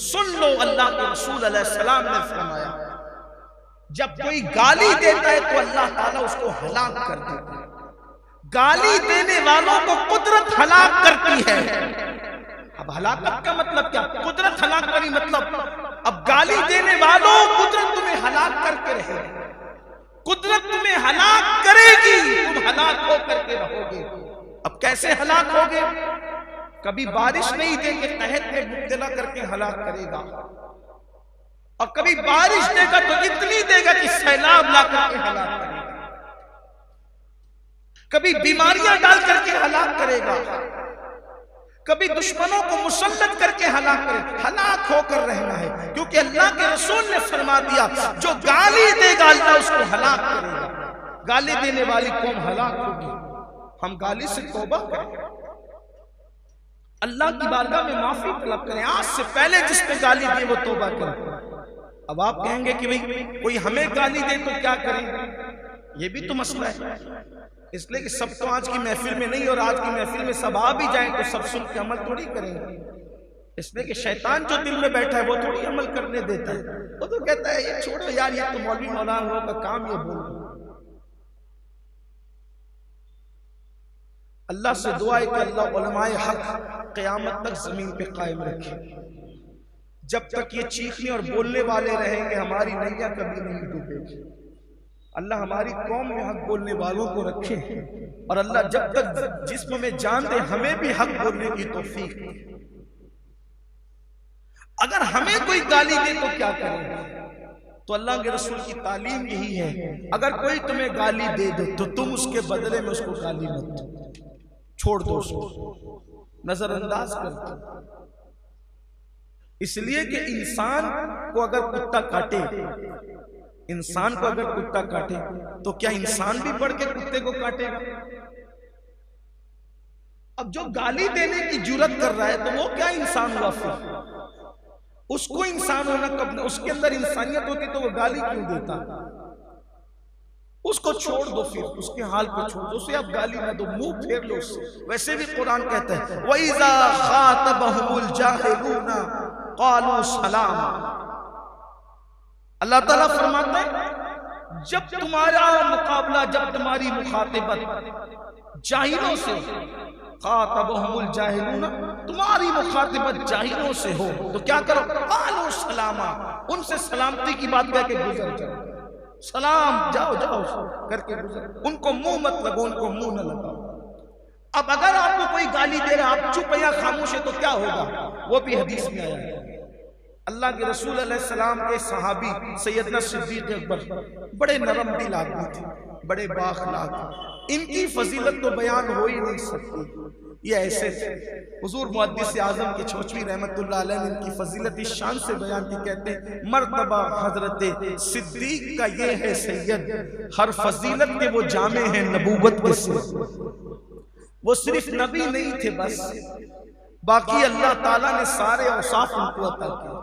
سن لو اللہ کے رسول علیہ السلام نے فرمایا جب کوئی گالی دیتا ہے تو اللہ تعالیٰ اس کو ہلاک کر دیتا ہے. گالی دینے والوں کو قدرت ہلاک کرتی ہے. اب ہلاکت کا مطلب کیا؟ قدرت ہلاک کری مطلب اب گالی دینے والوں قدرت تمہیں ہلاک کر کے رہے گی. قدرت تمہیں ہلاک کرے گی, تم ہلاک ہو کر کے رہو گے. اب کیسے ہلاک ہوگے؟ کبھی بارش نہیں دے کے قحط میں مبتلا کر کے ہلاک کرے گا, اور کبھی بارش دے گا تو اتنی دے گا کہ سیلاب لا کر کے ہلاک کرے گا. کبھی بیماریاں ڈال کر کے ہلاک کرے گا, کبھی دشمنوں کو مسلط کر کے ہلاک کرے. ہلاک ہو کر رہنا ہے, کیونکہ اللہ کے رسول نے فرما دیا جو گالی دے گا اللہ اس کو ہلاک کرے گا. گالی دینے والی قوم ہلاک ہوگی. ہم گالی سے توبہ کریں, اللہ کی بارگاہ میں معافی طلب کریں. آج سے پہلے جس نے گالی دی وہ توبہ کریں. اب آپ کہیں گے کہ بھئی کوئی ہمیں گالی دے تو کیا کریں؟ یہ بھی تو مسئلہ ہے. اس لیے کہ سب تو آج کی محفل میں نہیں, اور آج کی محفل میں سب آ بھی جائیں تو سب سن کے عمل تھوڑی کریں گے. اس لیے کہ شیطان جو دل میں بیٹھا ہے وہ تھوڑی عمل کرنے دیتا ہے. وہ تو کہتا ہے یہ چھوڑو یار, یہ تو مولوی مولانا کا کام یہ بولنا. اللہ سے دعا ہے کہ اللہ علماء حق قیامت تک زمین پہ قائم رکھے. جب تک یہ چیخنے اور بولنے والے رہیں گے ہماری نیا کبھی نہیں ڈوبے گی. اللہ ہماری قوم میں حق بولنے والوں کو رکھے, اور اللہ جب تک جسم میں جان دے ہمیں بھی حق بولنے کی توفیق دے. اگر ہمیں کوئی گالی دے تو کیا کریں گے؟ تو اللہ کے رسول کی تعلیم یہی ہے, اگر کوئی تمہیں گالی دے دے تو تم اس کے بدلے میں اس کو گالی مت دو, چھوڑ دو, اس کو نظر انداز کر دو. اس لیے کہ انسان کو اگر کتا کاٹے, انسان کو اگر کتا کاٹے تو کیا انسان بھی بڑھ کے کتے کو کاٹے گا؟ اب جو گالی دینے کی جرات کر رہا ہے تو وہ کیا انسان ہوا پھر؟ اس کو انسان ہونا کب, اس کے اندر انسانیت ہوتی تو وہ گالی کیوں دیتا؟ اس کو چھوڑ دو, پھر اس کے حال پہ چھوڑ دو, اسے اب گالی نہ دو, منہ پھیر لو اس سے. ویسے بھی قرآن کہتا ہے وَإِذَا خَاطَبَهُمُ الْجَاهِلُونَ قَالُوا سَلَامًا. اللہ تعالیٰ فرماتا ہے جب تمہارا مقابلہ, جب تمہاری مخاطبت جاہلوں سے, خاطبہم الجاہلون, تمہاری مخاطبت جاہلوں سے ہو تو کیا کرو؟ قالوا سلاما, ان سے سلامتی کی بات کہہ کے گزر جاؤ. سلام, جاؤ جاؤ کر کے گزر. ان کو منہ مت لگو, ان کو منہ نہ لگاؤ. اب اگر آپ کو کوئی گالی دے رہا, آپ چپ یا خاموش ہے تو کیا ہوگا؟ وہ بھی حدیث میں آیا ہے. اللہ کے رسول علیہ السلام کے صحابی سیدنا صدیق اکبر بڑے نرم دل آدمی تھے, بڑے بااخلاق. ان کی فضیلت تو بیان ہو ہی نہیں سکتی. یہ ایسے تھے. حضور محدث اعظم کے چھوچوی رحمت اللہ علیہ نے ان کی فضیلت اس شان سے بیان کی, کہتے ہیں مرتبہ حضرت صدیق کا یہ ہے سید, ہر فضیلت کے وہ جامع ہیں نبوت کے سر. وہ صرف نبی نہیں تھے بس, باقی اللہ تعالیٰ نے سارے اوصاف ان کو عطا کیے.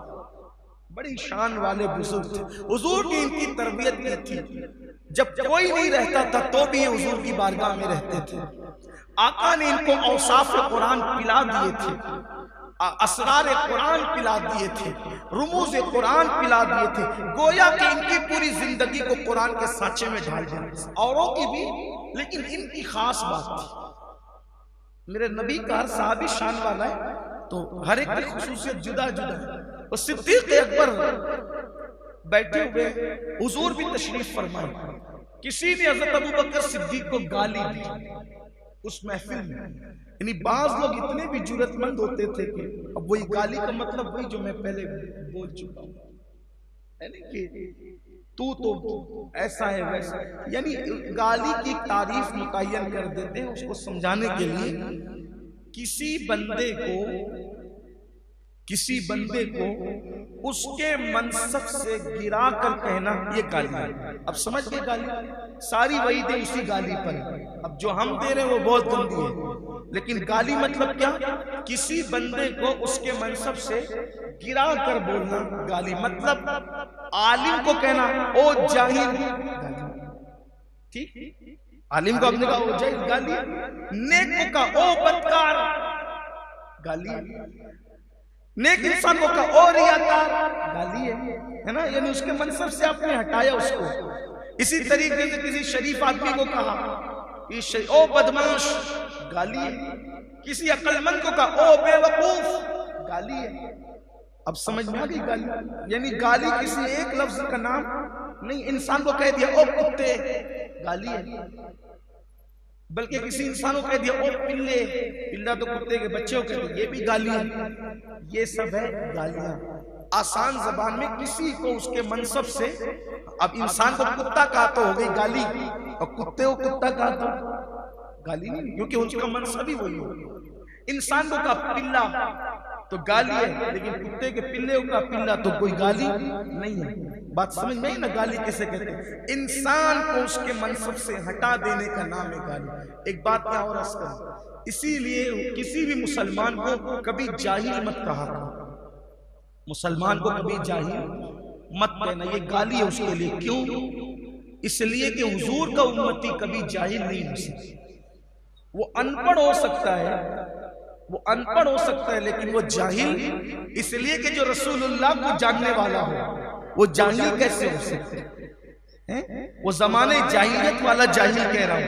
بڑی شان والے بزرگ تھے. حضور کی ان کی تربیت کی تھی. جب کوئی نہیں رہتا تھا تو بھی یہ حضور کی بارگاہ میں رہتے تھے. آقا نے ان کو اوصاف قرآن پلا دیے تھے, اسرار قرآن پلا دیے تھے, رموز قرآن پلا دیے تھے. گویا کہ ان کی پوری زندگی کو قرآن کے سانچے میں ڈال دیا. اوروں کی بھی, لیکن ان کی خاص بات تھی. میرے نبی کا ہر صحابی شان والا ہے تو ہر ایک کی خصوصیت جدا جدا ہے. اور صدیق اکبر بیٹھے ہوئے, حضور بھی تشریف فرمائے, کسی نے حضرت ابوبکر صدیق کو گالی دی اس محفل میں. یعنی بعض لوگ اتنے بھی جرأت مند ہوتے تھے کہ اب وہی گالی کا مطلب وہی جو میں پہلے بول چکا ہوں, یعنی کہ تو ایسا ہے ویسا, یعنی گالی کی تعریف متعین کر دیتے ہیں اس کو سمجھانے کے لیے. کسی بندے کو اس کے منصب سے گرا کر کہنا یہ گالی ہے. اب سمجھ گئے گالی, ساری وعیدیں اسی گالی پر ہیں. اب جو ہم دے رہے ہیں وہ بہت گندی ہے, لیکن گالی مطلب کیا؟ کسی بندے کو اس کے منصب سے گرا کر بولنا گالی. مطلب عالم کو کہنا او جاہل, ٹھیک, عالم کو اپنے کہا او جاہل گالی. نیک کو کہا او بدکار گالی. نیک انسان کو کہا او ریاکار، گالی ہے نا، یعنی اس کے منصب سے آپ نے ہٹایا اس کو. اسی طریقے سے کسی شریف آدمی کو کہا او بدماش، گالی ہے. کسی عقل مند کو کہا او بے وقوف، گالی ہے. اب سمجھ میں آ گئی گالی؟ یعنی گالی کسی ایک لفظ کا نام نہیں. انسان کو کہہ دیا او کتے، گالی ہے. بلکہ کسی انسان کو کہہ دیا او پلے، پلہ تو کتے کے بچے کو کہتے ہیں، یہ بھی گالی ہے. یہ سب ہے گالیاں. آسان زبان میں کسی کو اس کے منصب سے، اب انسان کو کتا کہا تو ہو گئی گالی، اور کتے کو کتا کہا تو گالی نہیں، کیونکہ اس کا منصب ہی وہی ہو. انسان کو کہا پلہ تو گالی ہے، لیکن کتے کے پلے کا پلہ تو کوئی گالی نہیں ہے. بات سمجھ میں ہی نا گالی کیسے کہتے ہیں؟ انسان کو اس کے منصب سے ہٹا دینے کا نام ہے گالی. ایک بات میں اور عرض کروں، اسی لیے کسی بھی مسلمان کو کبھی جاہل مت کہا کرو. مسلمان کو کبھی جاہل مت کہنا، یہ گالی ہے اس کے لیے. کیوں؟ اس لیے کہ حضور کا امتی کبھی جاہل نہیں ہو سکتا. وہ ان پڑھ ہو سکتا ہے، وہ ان پڑھ ہو سکتا ہے، لیکن وہ جاہل اس لیے کہ جو رسول اللہ کو جاننے والا ہو وہ جاہل کیسے ہو سکتا ہے؟ وہ زمانے جاہلیت والا جاہل کہہ رہا ہوں.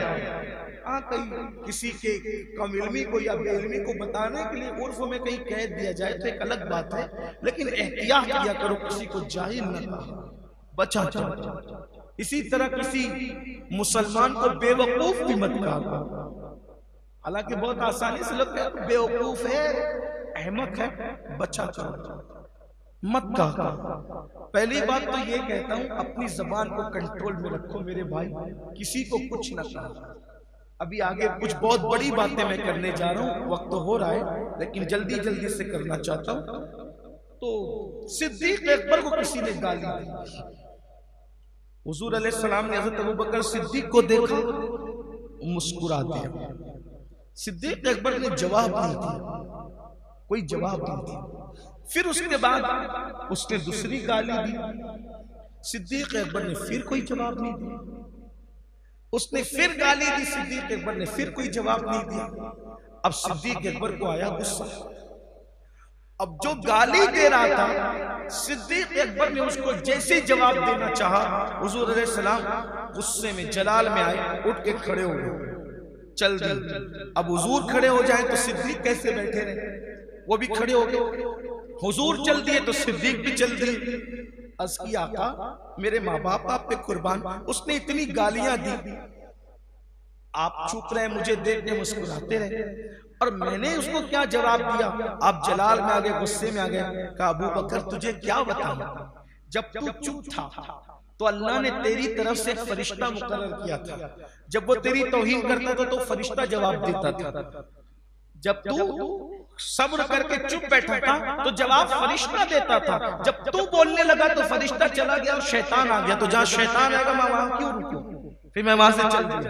کہیں کسی کے کم علمی کو یا بے علمی کو بتانے کے لیے عرف میں کہیں کہہ دیا جائے تو ایک الگ بات ہے، لیکن احتیاط کیا کرو کسی کو جاہل نہ کہو، بچا جاؤ. اسی طرح کسی مسلمان کو بے وقوف بھی مت کہا. حالانکہ بہت آسانی سے لوگ کہتے ہیں بے وقوف ہے، احمق ہے، بچا جاؤ، مت کہا. پہلی بات تو یہ کہتا ہوں اپنی زبان کو کنٹرول میں رکھو میرے بھائی، کسی کو کچھ نہ کہا. ابھی آگے کچھ بہت بڑی باتیں میں کرنے جا رہا ہوں، وقت تو ہو رہا ہے لیکن جلدی جلدی سے کرنا چاہتا ہوں. تو صدیق اکبر کو کسی نے گالی دی. حضور علیہ السلام نے حضرت ابوبکر صدیق کو دیکھا، مسکرا دیا. صدیق اکبر نے جواب نہیں دیا، کوئی جواب نہیں دیا. پھر اس کے بعد اس نے دوسری گالی دی. صدیق اکبر نے پھر کوئی جواب نہیں دیا. اس نے پھر گالی دی، صدیق اکبر نے پھر کوئی جواب نہیں دیا. اب صدیق اکبر کو آیا غصہ. اب جو گالی دے رہا تھا صدیق اکبر نے اس کو جیسے جواب دینا چاہا، حضور علیہ السلام غصے میں جلال میں آئے، اٹھ کے کھڑے ہو گئے، چل دی. اب حضور کھڑے ہو جائیں تو صدیق کیسے بیٹھے رہے؟ وہ بھی کھڑے ہو گئے. حضور چل دیے تو صدیق بھی چل دیے. عرض کی آقا میرے ماں باپ آپ پہ قربان، اس نے اتنی گالیاں دی، آپ چپ رہے، مجھے دیکھنے مسکراتے رہے، اور میں نے اس کو کیا جواب دیا؟ آپ جلال میں آگئے، غصے میں آگئے. کہا ابو بکر تجھے کیا بتاؤں، جب تو چپ تھا تو اللہ نے تیری طرف سے ایک فرشتہ مقرر کیا تھا. جب وہ تیری توہین کرتا تھا تو فرشتہ جواب دیتا تھا. جب تو صبر کر کے چپ بیٹھا تھا تو جواب فرشتہ دیتا تھا. جب تو بولنے لگا تو فرشتہ چلا گیا اور شیطان آ گیا. تو جہاں شیطان آئے گا میں وہاں کیوں رکوں؟ پھر میں وہاں سے چل دیا.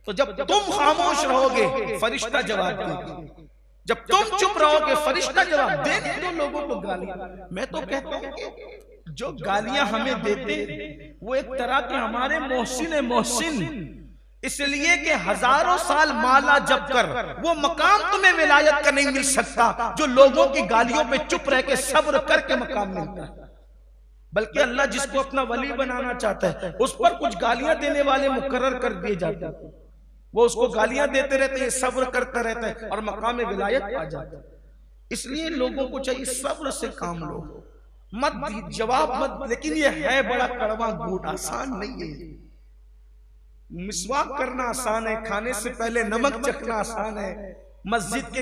تو جب تم خاموش رہو گے فرشتہ جواب دے گا، جب تم چپ رہو گے فرشتہ جواب دے دو لوگوں کو گالیاں. میں تو کہتا ہوں کہ جو گالیاں ہمیں دیتے وہ ایک طرح کے ہمارے محسن، اس لیے کہ ہزاروں سال مالا جب کر وہ مقام تمہیں ولایت کا نہیں مل سکتا جو لوگوں کی گالیوں پہ چپ رہ کے صبر کر کے مقام ملتا ہے. بلکہ اللہ جس کو اپنا ولی بنانا چاہتا ہے اس پر کچھ گالیاں دینے والے مقرر کر دیے جاتے ہیں، وہ اس کو گالیاں دیتے رہتے ہیں، صبر کرتا رہتا ہے اور مقام ولایت آ جاتا ہے. اس لیے لوگوں کو چاہیے صبر سے کام لو، مت جواب مت. لیکن یہ ہے بڑا کڑوا گھونٹ، آسان نہیں ہے. مسواک کرنا آسان ہے، کھانے سے پہلے نمک چکھنا آسان ہے، مسجد کے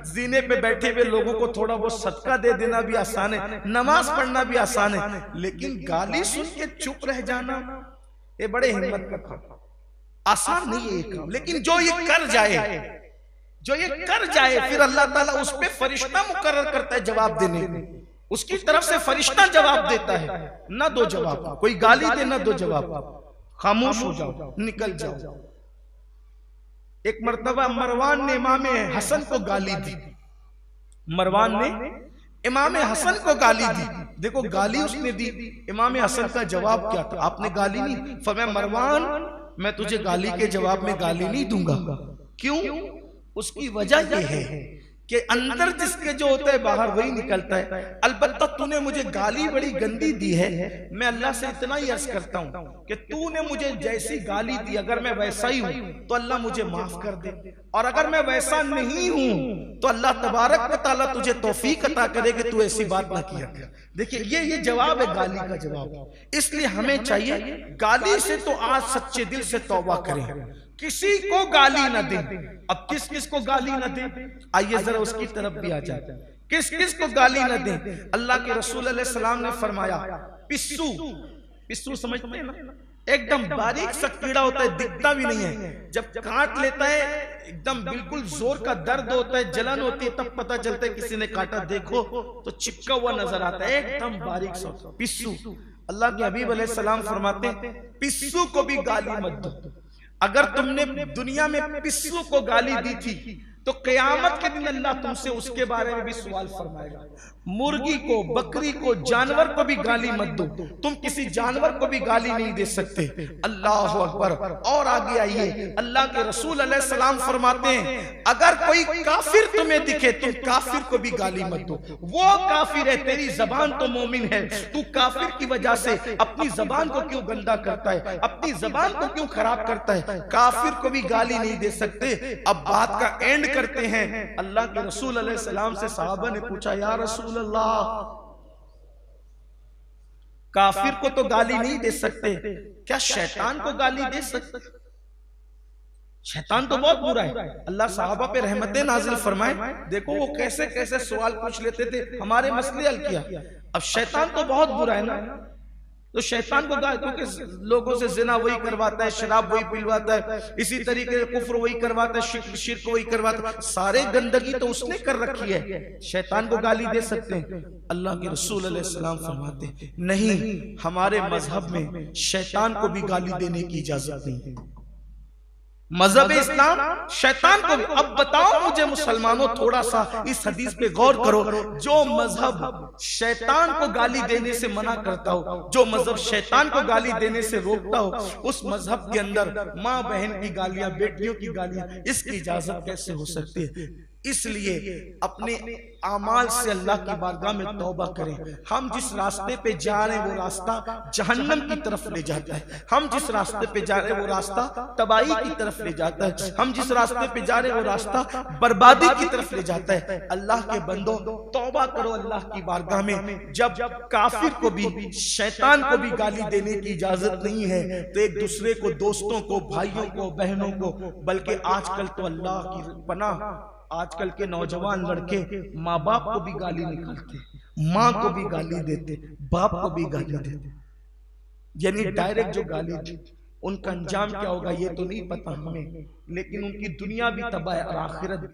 زینے پہ بیٹھے ہوئے لوگوں کو تھوڑا وہ صدقہ دے دینا بھی آسان ہے، نماز پڑھنا بھی آسان ہے. لیکن گالی سن کے چپ رہ جانا یہ بڑے ہمت کا کام، آسان نہیں ہے یہ کام. لیکن جو یہ کر جائے پھر اللہ تعالیٰ اس پہ فرشتہ مقرر کرتا ہے جواب دینے، اس کی طرف سے فرشتہ جواب دیتا ہے. نہ دو جواب، کوئی گالی دے نہ دو جواب، خاموش ہو جاؤ، نکل جاؤ. ایک مرتبہ مروان نے امام حسن کو گالی دی. مروان نے امام حسن کو گالی دی. دیکھو گالی اس نے دی، امام حسن کا جواب کیا تھا؟ آپ نے گالی نہیں. فرمایا مروان میں تجھے گالی کے جواب میں گالی نہیں دوں گا. کیوں؟ اس کی وجہ یہ ہے کہ اندر جس کے جو ہوتا ہے باہر وہی نکلتا ہے. البتہ تو نے مجھے گالی بڑی گندی دی ہے. میں اللہ سے اتنا ہی عرض کرتا ہوں کہ تو نے مجھے جیسی گالی دی اگر میں ویسا ہی ہوں تو اللہ مجھے معاف کر دے، اور اگر میں ویسا نہیں ہوں تو اللہ تبارک و تعالیٰ تجھے توفیق عطا کرے کہ تو ایسی بات نہ کیا کر. دیکھیں یہ جواب ہے گالی کا جواب. اس لیے ہمیں چاہیے گالی سے تو آج سچے دل سے توبہ کریں، کسی کو گالی نہ دیں. اب کس کس کو گالی نہ دیں؟ آئیے ذرا اس کی طرف بھی آ جائیں. کس کس کو گالی نہ دیں؟ اللہ کے رسول علیہ السلام نے فرمایا پسو سمجھتے ہیں نا، ایک دم باریک سا کیڑا ہوتا ہے، دکھتا بھی نہیں ہے، جب کاٹ لیتا ہے ایک دم بالکل زور کا درد ہوتا ہے، جلن ہوتی ہے، تب پتہ چلتا ہے کسی نے کاٹا. دیکھو تو چپکا ہوا نظر آتا ہے، ایک دم باریک سا پسو. اللہ کے حبیب علیہ السلام فرماتے ہیں پسو کو بھی گالی مت دو. اگر تم نے دنیا میں پسو کو گالی دی تھی تو قیامت کے دن اللہ تم سے اس کے بارے میں بھی سوال فرمائے گا. مرغی کو، بکری کو، جانور کو بھی گالی مت دو. تم کسی جانور کو بھی گالی نہیں دے سکتے. اللہ اکبر. اور آگے آئیے، اللہ کے رسول علیہ السلام فرماتے ہیں اگر کوئی کافر تمہیں دکھے تم کافر کو بھی گالی مت دو. وہ کافر ہے، تیری زبان تو مومن ہے، تو کافر کی وجہ سے اپنی زبان کو کیوں گندا کرتا ہے، اپنی زبان کو کیوں خراب کرتا ہے؟ کافر کو بھی گالی نہیں دے سکتے. اب بات کا اینڈ کرتے ہیں. اللہ کے رسول علیہ السلام سے صحابہ نے پوچھا یا رسول اللہ، کافر کو تو گالی نہیں دے سکتے، کیا شیطان کو گالی دے سکتے؟ شیطان تو بہت برا ہے. اللہ صحابہ پہ رحمتیں نازل فرمائے. دیکھو وہ کیسے کیسے سوال پوچھ لیتے تھے، ہمارے مسئلے حل کیا. اب شیطان تو بہت برا ہے نا، تو شیطان کو گالی، کیونکہ لوگوں سے زنا وہی کرواتا ہے، شراب وہی پلواتا ہے، اسی طریقے سے کفر وہی کرواتا ہے، شرک وہی کرواتا ہے، سارے گندگی تو اس نے کر رکھی ہے. شیطان کو گالی دے سکتے ہیں؟ اللہ کے رسول علیہ السلام فرماتے ہیں نہیں، ہمارے مذہب میں شیطان کو بھی گالی دینے کی اجازت نہیں ہے. مذہب اسلام شیطان کو بھی. اب بتاؤ مجھے مسلمانوں، تھوڑا سا اس حدیث پہ غور کرو. جو مذہب شیطان کو گالی دینے سے منع کرتا ہو، جو مذہب شیطان کو گالی دینے سے روکتا ہو، اس مذہب کے اندر ماں بہن کی گالیاں، بیٹیوں کی گالیاں، اس کی اجازت کیسے ہو سکتی ہے؟ اس لیے اپنے اعمال سے اللہ کی بارگاہ میں توبہ کریں. ہم جس راستے پہ جا رہے ہیں وہ راستہ جہنم کی طرف لے جاتا ہے. ہم جس راستے پہ جا رہے ہیں وہ راستہ تباہی کی طرف لے جاتا ہے. ہم جس راستے پہ جا رہے ہیں وہ راستہ بربادی کی طرف لے جاتا ہے. اللہ کے بندوں، توبہ کرو اللہ کی بارگاہ میں. جب کافر کو بھی، شیطان کو بھی گالی دینے کی اجازت نہیں ہے تو ایک دوسرے کو، دوستوں کو، بھائیوں کو، بہنوں کو، بلکہ آج کل تو اللہ کی پناہ، آج کل کے نوجوان لڑکے ماں باپ کو بھی گالی نکالتے، ماں کو بھی گالی دیتے، باپ کو بھی گالی دیتے. یعنی ڈائریکٹ جو گالی دی، ان کا انجام کیا ہوگا یہ تو نہیں پتا ہمیں، لیکن ان کی دنیا بھی تباہ ہے اور آخرت بھی.